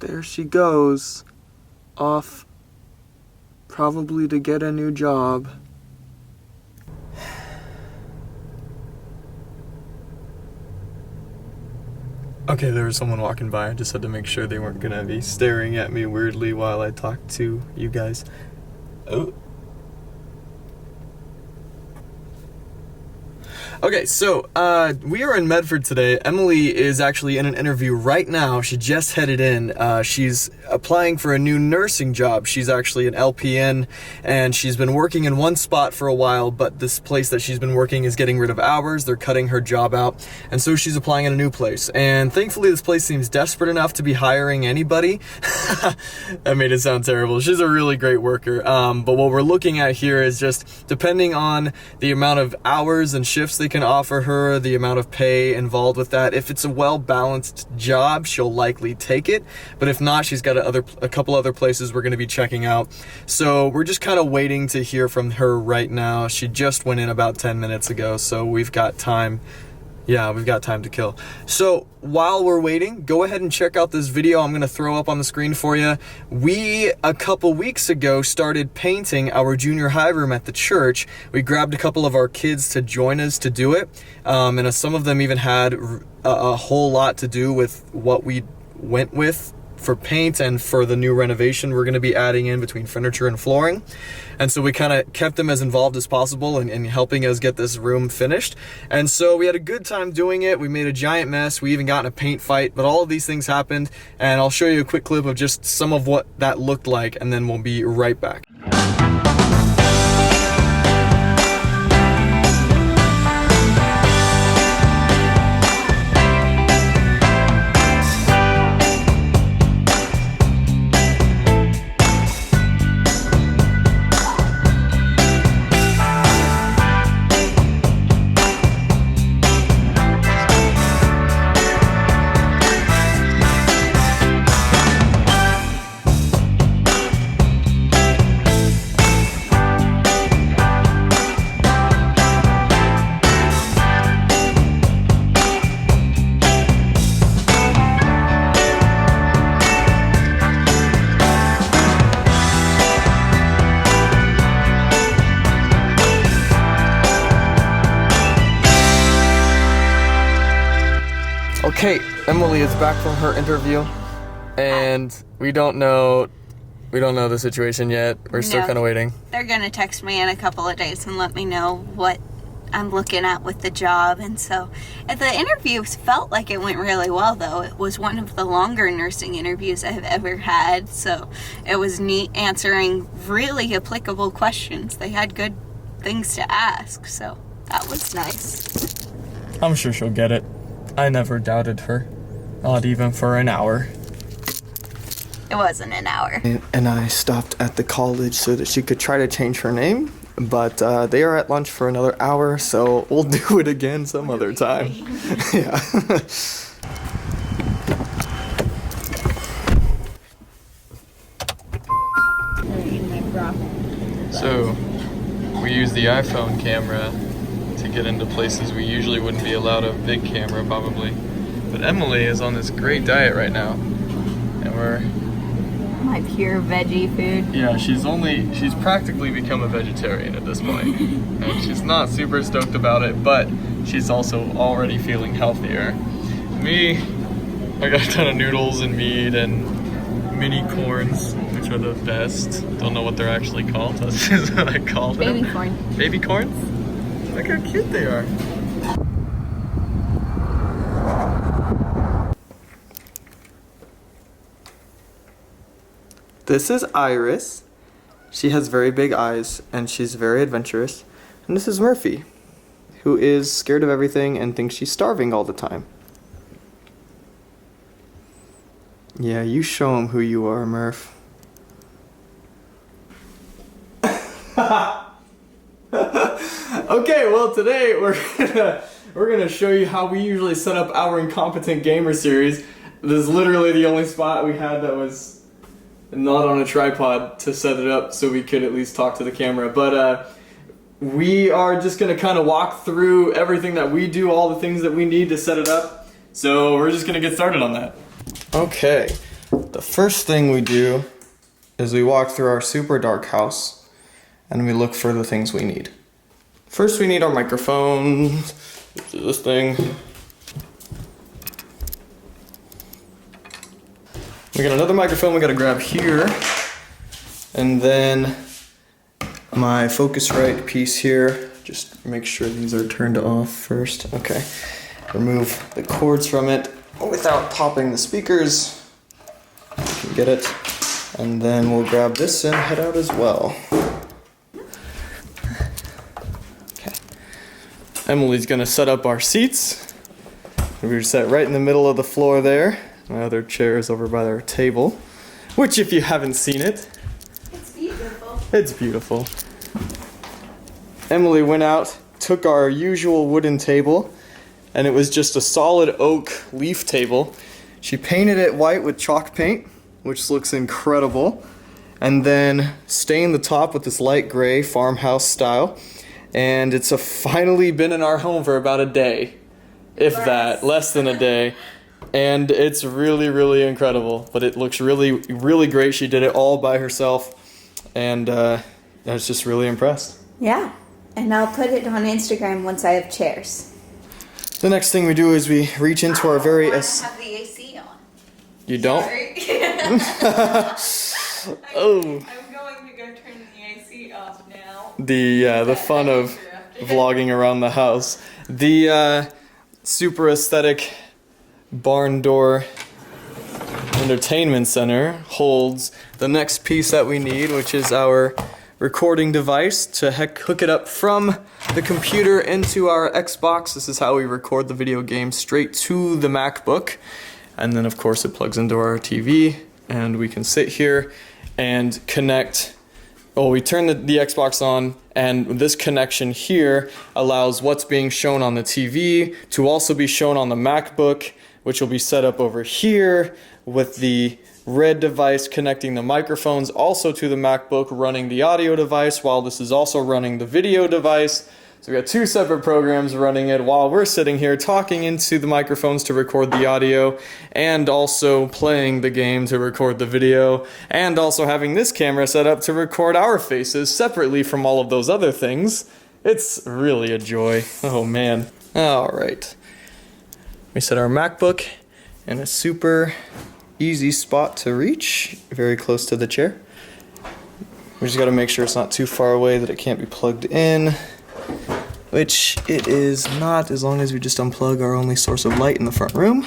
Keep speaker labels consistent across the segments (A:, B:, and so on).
A: There she goes, off probably to get a new job. Okay, there was someone walking by. I just had to make sure they weren't gonna be staring at me weirdly while I talked to you guys. Oh. Okay, so we are in Medford today. Emily is actually in an interview right now. She just headed in. She's applying for a new nursing job. She's actually an LPN, and she's been working in one spot for a while, but this place that she's been working is getting rid of hours. They're cutting her job out, and so she's applying at a new place. And thankfully, this place seems desperate enough to be hiring anybody. That made it sound terrible. She's a really great worker, but what we're looking at here is just depending on the amount of hours and shifts they can offer her, the amount of pay involved with that. If it's a well-balanced job, she'll likely take it, but if not, she's got a couple other places we're going to be checking out. So we're just kind of waiting to hear from her right now. She just went in about 10 minutes ago, so we've got time. Yeah, we've got time to kill. So while we're waiting, go ahead and check out this video I'm going to throw up on the screen for you. We, a couple weeks ago, started painting our junior high room at the church. We grabbed a couple of our kids to join us to do it. And some of them even had a whole lot to do with what we went with for paint and for the new renovation we're going to be adding in between furniture and flooring. And so we kind of kept them as involved as possible in helping us get this room finished. And so we had a good time doing it. We made a giant mess. We even got in a paint fight, but all of these things happened. And I'll show you a quick clip of just some of what that looked like, and then we'll be right back. Okay, Emily is back from her interview, and we don't know the situation yet. We're still kind of waiting.
B: They're gonna text me in a couple of days and let me know what I'm looking at with the job. And so the interview felt like it went really well, though. It was one of the longer nursing interviews I've ever had, so it was neat answering really applicable questions. They had good things to ask, so that was nice.
A: I'm sure she'll get it. I never doubted her, not even for an hour.
B: It wasn't an hour.
A: And I stopped at the college so that she could try to change her name, but they are at lunch for another hour, so we'll do it again some other time. Yeah. So, we use the iPhone camera to get into places we usually wouldn't be allowed a big camera, probably. But Emily is on this great diet right now, and we're...
B: My pure veggie food.
A: Yeah, she's practically become a vegetarian at this point. And she's not super stoked about it, but she's also already feeling healthier. Me, I got a ton of noodles and meat and mini corns, which are the best. Don't know what they're actually called. That's just what I call them.
B: Baby corn.
A: Baby corns? Look how cute they are. This is Iris. She has very big eyes and she's very adventurous. And this is Murphy, who is scared of everything and thinks she's starving all the time. Yeah, you show him who you are, Murph. Okay, well today we're gonna show you how we usually set up our Incompetent Gamer series. This is literally the only spot we had that was not on a tripod to set it up so we could at least talk to the camera. But we are just gonna kind of walk through everything that we do, all the things that we need to set it up. So we're just gonna get started on that. Okay, The first thing we do is we walk through our super dark house and we look for the things we need. First we need our microphones, which is this thing. We got another microphone we gotta grab here. And then my Focusrite piece here. Just make sure these are turned off first. Okay. Remove the cords from it without popping the speakers. You can get it. And then we'll grab this and head out as well. Okay. Emily's gonna set up our seats. We're set right in the middle of the floor there. My other chair is over by our table, which if you haven't seen it,
B: It's beautiful.
A: it's beautiful. Emily went out, took our usual wooden table, and it was just a solid oak leaf table. She painted it white with chalk paint, which looks incredible, and then stained the top with this light gray farmhouse style. And it's finally been in our home for about a day, if that, less than a day. And it's really, really incredible, but it looks really, really great. She did it all by herself, and I was just really impressed.
B: Yeah, and I'll put it on Instagram once I have chairs.
A: The next thing we do is we reach into our very...
B: I have the AC on.
A: You don't?
B: Sorry.
A: Oh.
B: I'm going to go turn the AC off now.
A: The fun of vlogging around the house. The super aesthetic barn door entertainment center holds the next piece that we need, which is our recording device to hook it up from the computer into our Xbox. This is how we record the video game straight to the MacBook. And then of course it plugs into our TV and we can sit here and connect. Oh, we turn the Xbox on, and this connection here allows what's being shown on the TV to also be shown on the MacBook, which will be set up over here with the red device connecting the microphones also to the MacBook, running the audio device while this is also running the video device. So we got two separate programs running it while we're sitting here talking into the microphones to record the audio, and also playing the game to record the video, and also having this camera set up to record our faces separately from all of those other things. It's really a joy. Oh man. Alright. We set our MacBook in a super easy spot to reach, very close to the chair. We just gotta make sure it's not too far away that it can't be plugged in, which it is not, as long as we just unplug our only source of light in the front room.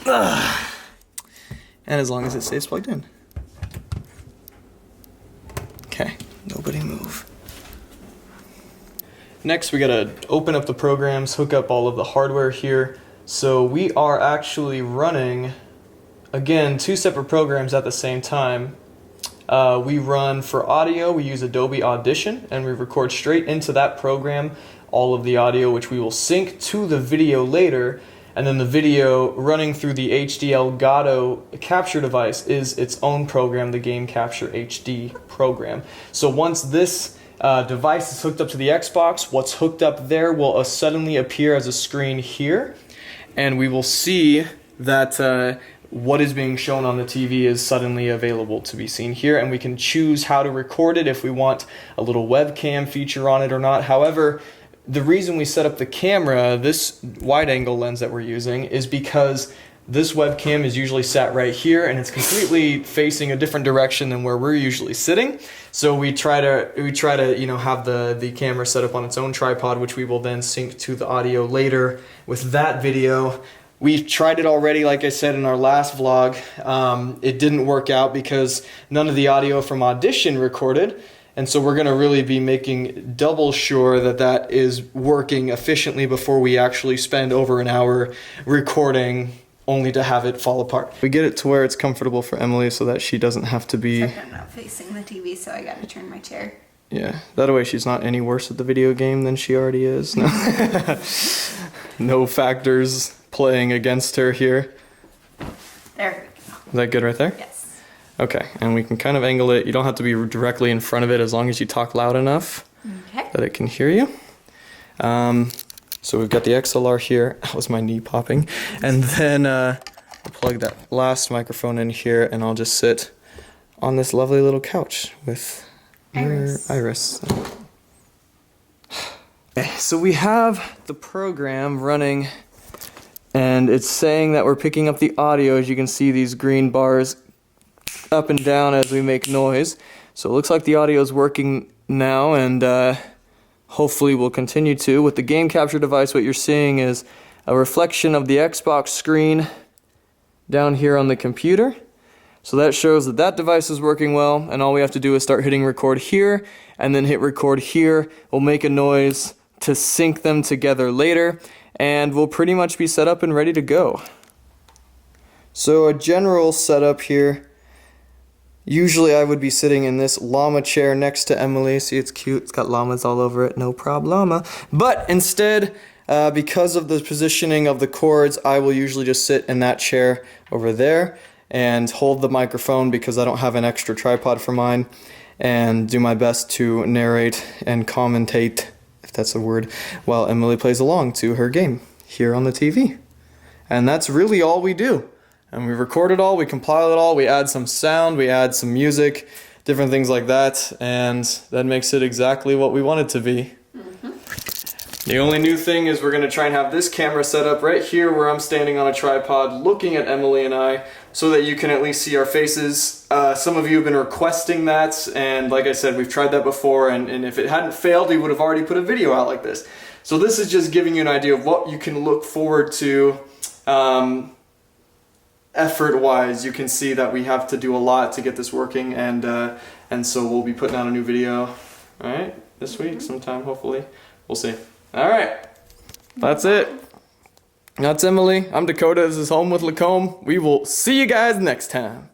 A: And as long as it stays plugged in. Okay, nobody move. Next, we gotta open up the programs, hook up all of the hardware here. So we are actually running, again, two separate programs at the same time. We run for audio, we use Adobe Audition, and we record straight into that program all of the audio, which we will sync to the video later. And then the video running through the HwL Gato capture device is its own program, the Game Capture HD program. So once this device is hooked up to the Xbox, what's hooked up there will suddenly appear as a screen here, and we will see that what is being shown on the TV is suddenly available to be seen here, and we can choose how to record it, if we want a little webcam feature on it or not. However, the reason we set up the camera, this wide angle lens that we're using, is because this webcam is usually sat right here, and it's completely facing a different direction than where we're usually sitting. So we try to have the camera set up on its own tripod, which we will then sync to the audio later with that video. We tried it already, like I said in our last vlog. It didn't work out because none of the audio from Audition recorded. And so we're going to really be making double sure that that is working efficiently before we actually spend over an hour recording only to have it fall apart. We get it to where it's comfortable for Emily so that she doesn't have to be...
B: Except I'm not facing the TV, so I got to turn my chair.
A: Yeah, that way she's not any worse at the video game than she already is. No, no factors playing against her here.
B: There we go.
A: Is that good right there?
B: Yes.
A: Okay, and we can kind of angle it. You don't have to be directly in front of it as long as you talk loud enough that it can hear you. So we've got the XLR here. That was my knee popping. And then I'll plug that last microphone in here, and I'll just sit on this lovely little couch with Iris. Okay, so we have the program running, and it's saying that we're picking up the audio. As you can see, these green bars up and down as we make noise. So it looks like the audio is working now, and hopefully will continue to. With the game capture device, what you're seeing is a reflection of the Xbox screen down here on the computer. So that shows that that device is working well, and all we have to do is start hitting record here, and then hit record here. We'll make a noise to sync them together later, and we'll pretty much be set up and ready to go. So a general setup here. Usually I would be sitting in this llama chair next to Emily. See, it's cute. It's got llamas all over it. No problema. But instead, because of the positioning of the cords, I will usually just sit in that chair over there and hold the microphone because I don't have an extra tripod for mine, and do my best to narrate and commentate, if that's a word, while Emily plays along to her game here on the TV. And that's really all we do. And we record it all, we compile it all, we add some sound, we add some music, different things like that, and that makes it exactly what we want it to be. The only new thing is we're going to try and have this camera set up right here where I'm standing on a tripod looking at Emily and I, so that you can at least see our faces. Some of you have been requesting that, and like I said, we've tried that before, and if it hadn't failed, we would have already put a video out like this. So this is just giving you an idea of what you can look forward to. Effort-wise, you can see that we have to do a lot to get this working, and so we'll be putting out a new video, all right, this week sometime, hopefully. We'll see. All right, that's it. That's Emily. I'm Dakota. This is Home with Lacombe. We will see you guys next time.